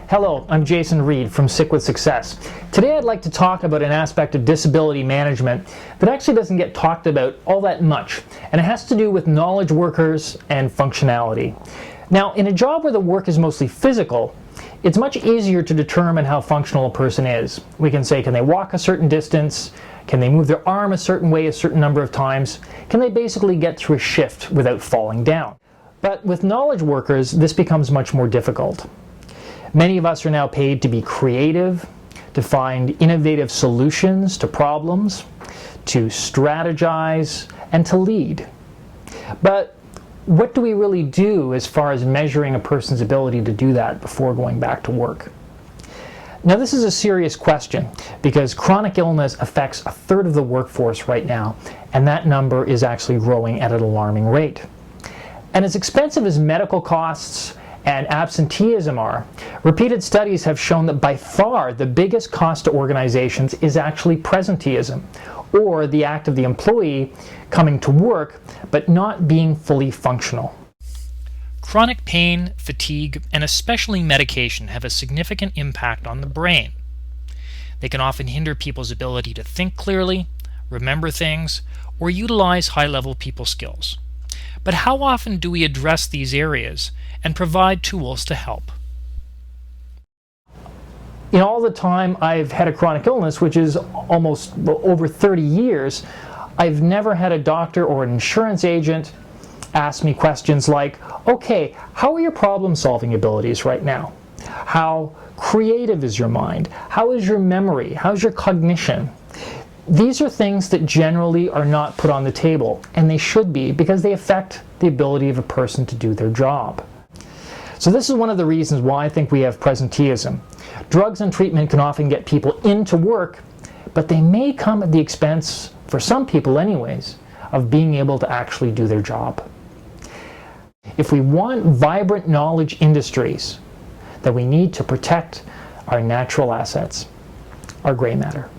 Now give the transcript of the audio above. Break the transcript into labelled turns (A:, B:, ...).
A: Hello, I'm Jason Reed from Sick with Success. Today I'd like to talk about an aspect of disability management that actually doesn't get talked about all that much, and it has to do with knowledge workers and functionality. Now, in a job where the work is mostly physical, it's much easier to determine how functional a person is. We can say, can they walk a certain distance? Can they move their arm a certain way a certain number of times? Can they basically get through a shift without falling down? But with knowledge workers, this becomes much more difficult. Many of us are now paid to be creative, to find innovative solutions to problems, to strategize, and to lead. But what do we really do as far as measuring a person's ability to do that before going back to work? Now, this is a serious question because chronic illness affects a third of the workforce right now, and that number is actually growing at an alarming rate. And as expensive as medical costs and absenteeism are, repeated studies have shown that by far the biggest cost to organizations is actually presenteeism, or the act of the employee coming to work but not being fully functional.
B: Chronic pain, fatigue, and especially medication have a significant impact on the brain. They can often hinder people's ability to think clearly, remember things, or utilize high-level people skills. But how often do we address these areas and provide tools to help?
A: In all the time I've had a chronic illness, which is almost over 30 years, I've never had a doctor or an insurance agent ask me questions like, okay, how are your problem-solving abilities right now? How creative is your mind? How is your memory? How's your cognition? These are things that generally are not put on the table, and they should be because they affect the ability of a person to do their job. So this is one of the reasons why I think we have presenteeism. Drugs and treatment can often get people into work, but they may come at the expense, for some people anyways, of being able to actually do their job. If we want vibrant knowledge industries, then we need to protect our natural assets, our gray matter.